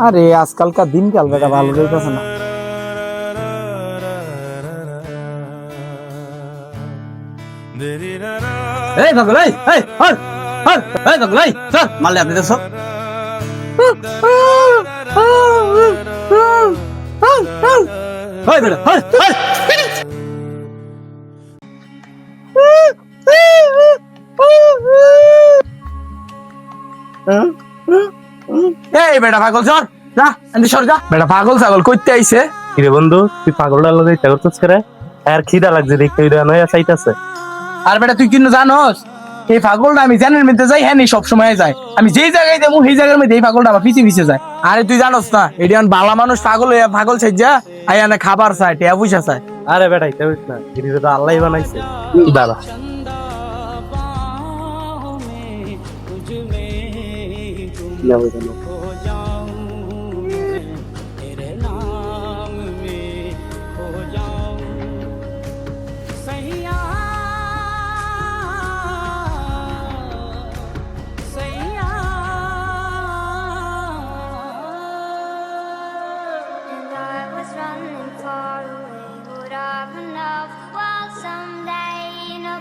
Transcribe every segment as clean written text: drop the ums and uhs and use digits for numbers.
আরে আজকালকার দিনকাল বেটা ভালো যাইতেছে না। এই পাগল, এই হর হর, এই পাগল, এই চল মারলে আপনি দেখছো। বেটা হর হর। এই বেটা পাগল সর যা, এন্ড সর যা। বেটা পাগল ছাগল কইতে আইছে। কিরে বন্ধু, তুই পাগলটা লগে ইচ্ছা করছিস করে? আর খিদা লাগছে দেখতে, ওইটা নয়া চাইতাছে। আর বেটা তুই কিন্তু জানোস এই পাগলটা আমি জানের মধ্যে যাই, হ্যাঁ সব সময় যায়। আমি যেই জায়গায় যাবো সেই জায়গার মধ্যে এই পাগলটা আমার পিছে পিছে যায়। আরে তুই জানোস না এটি বালা মানুষ পাগল হইয়া পাগল সাইজা আইয়ানে খাবার চায়, টিয়া পয়সা চায়। আরে বেটা এটা বুঝ না, এটা তো আল্লাহই বানাইছে। দাঁড়া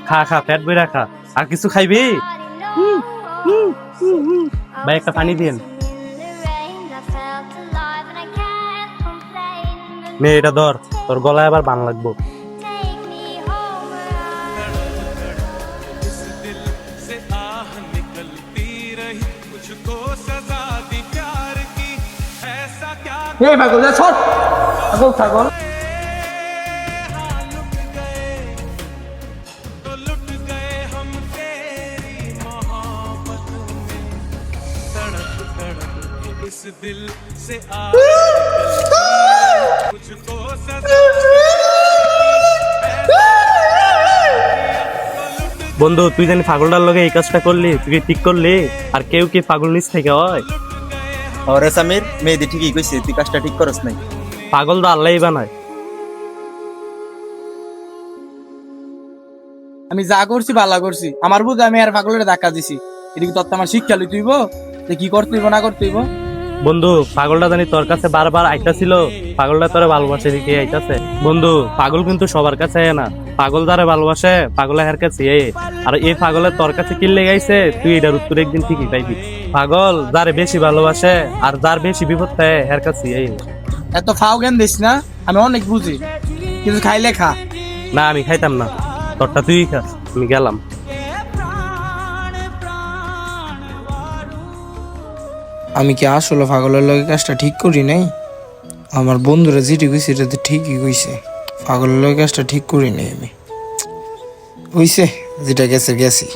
খা খা, পেট বইরা খা। আর কিছু খাইবি? ভাই একটা পানি দিন। নে এটা ধর, তোর গলায় আবার বান লাগবো। এই পাগল যা সর, পাগল ছাগল। বন্ধু তুই জানি পাগলটার লগে এই কাজটা করলি, তুই কি ঠিক করলি? আর কেউ কি পাগল নিচ থেকে হয়? ওরে সামির, মেয়েদি ঠিকই কইছে, তুই কাজটা ঠিক করস নাই। পাগল তো আল্লাহই বানায়। আমি যা করছি ভালো করছি, আমার বুঝে আমি আর পাগলের ধাক্কা দিছি। এদিকে তোর তো আমার শিক্ষা লইতে হইব যে কি করতে হইব না করতে হইব। বন্ধু পাগলটা জানি তোর কাছে বারবার আইতাছিল, পাগলটা তোরে ভালোবাসে দিকে আইতাছে। বন্ধু পাগল কিন্তু সবার কাছে না, পাগল যারে ভালোবাসে পাগল হের কাছে। আর এই পাগলে তোর কাছে কি লেগাইছে, তুই এটার উত্তর একদিন ঠিকই পাইবি। পাগল যারে বেশি ভালোবাসে আর যার বেশি বিপদ থাকে হের কাছে। এত ফাও জ্ঞান দিস না, আমি অনেক বুঝি, কিন্তু খাইলে খা। না আমি খাইতাম না, তোরটা তুই খাস, আমি গেলাম। আমি কি আসলে পাগলের লগে কাজটা ঠিক করি নাই? আমার বন্ধুরা যেটি কইছে এটা তো ঠিকই কইছে, পাগলের লগে কাজটা ঠিক করি নাই আমি। হইছে যেটা গেছে গেছি।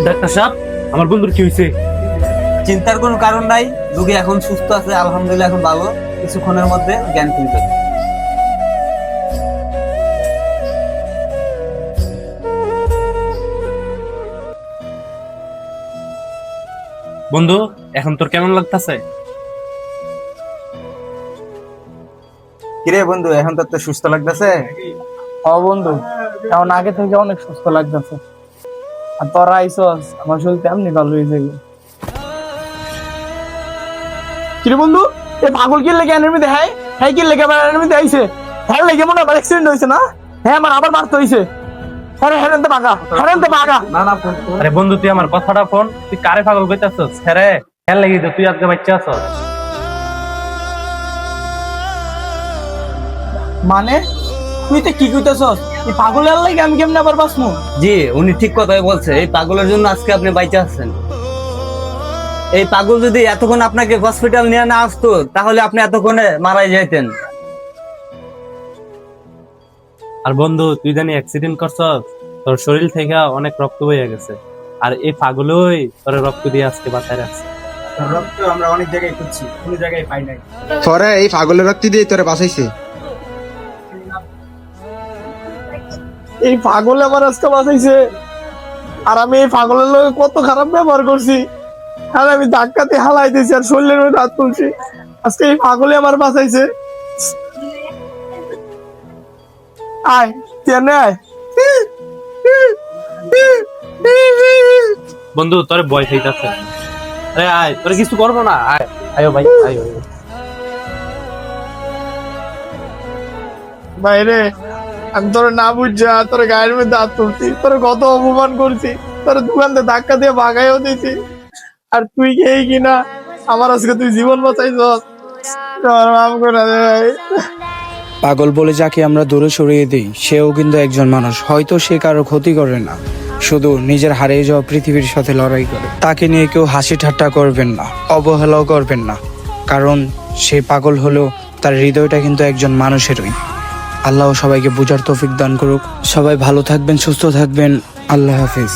ডাক্তার সাহেব, আমার বন্ধুর কি হয়েছে? চিন্তার কোনো কারণ নাই, রোগী এখন সুস্থ আছে আলহামদুলিল্লাহ, এখন ভালো, কিছুক্ষণের মধ্যে জ্ঞান ফিরবে। বন্ধু এখন তোর কেমন লাগতেছে? কিরে বন্ধু, এখন তো তোর সুস্থ লাগতেছে? ও বন্ধু, এখন আগে থেকে অনেক সুস্থ লাগতেছে। আর তোরা আইসস, আমার শরীর তেমনি ভালো হয়ে যাবে। কিরে বন্ধু, এই পাগল কি লেগে এনের মধ্যে হ্যাঁ হ্যাঁ কি লেগে আবার এনের মধ্যে আইছে? হ্যাঁ লেগে মনে আবার অ্যাক্সিডেন্ট হয়েছে না? হ্যাঁ আমার আবার মারতে হয়েছে। আরে হেরেনতে ভাগা, হেরেনতে ভাগা। না না ফোন আরে বন্ধু তুই আমার কথাটা ফোন, তুই কারে পাগল কইতাছস? হ্যাঁ খেল লাগি তো তুই আজকে বাচ্চা আছস। মানে তুই তো কি কইতাছস? এই পাগলের লাগি আমি কেমনে আবার বাঁচমু? জি উনি ঠিক কথাই বলছে, এই পাগলের জন্য আজকে আপনি বাইচে আছেন। এই পাগল যদি এতক্ষণ আপনাকে হসপিটাল নিয়ে না আসতো তাহলে আপনি এতক্ষণে মারাই যাইতেন। আর বন্ধু তুই জানি অ্যাক্সিডেন্ট করছস, তোর শরীর থেকে অনেক রক্ত বয়ে গেছে, আর এই পাগলই তোর রক্ত দিয়ে আজকে বাঁচায় রাখছে। রক্ত আমরা অনেক জায়গায় খুঁজছি, কোনো জায়গায় পাই নাই। পরে এই পাগলের রক্ত দিয়ে তোরে বাঁচাইছে। এই পাগল আমার আজকে বাঁচাইছে, আর আমি এই পাগলের লগে কত খারাপ ব্যবহার করছি। আর আমি ধাক্কাতে হালাই দিয়েছি আর শরীরের মধ্যে হাত তুলছি, আজকে এই পাগলে আমার বাঁচাইছে। আয় কেন আয়। বন্ধু তোর ভয় খাইতাছে, আরে আয় তোর কিছু করবো না, আয় আয়ো ভাই আয়ো। বাইরে আমি তোর না বুঝছা তোর গায়ের মধ্যে হাত তুলছি, তোর কত অপমান করছি, তোর দোকানতে ধাক্কা দিয়ে ভাগাইও দিছি, আর তুই খেয়ে কিনা আমার আজকে তুই জীবন বাঁচাইছ। মাফ করে দে ভাই। পাগল বলে যাকে আমরা দূরে সরিয়ে দিই সেও কিন্তু একজন মানুষ, হয়তো সে কারো ক্ষতি করে না, শুধু নিজের হারিয়ে যাওয়া পৃথিবীর সাথে লড়াই করে। তাকে নিয়ে কেউ হাসি ঠাট্টা করবেন না, অবহেলাও করবেন না, কারণ সে পাগল হলেও তার হৃদয়টা কিন্তু একজন মানুষেরই। আল্লাহ সবাইকে বোঝার তৌফিক দান করুক। সবাই ভালো থাকবেন, সুস্থ থাকবেন। আল্লাহ হাফিজ।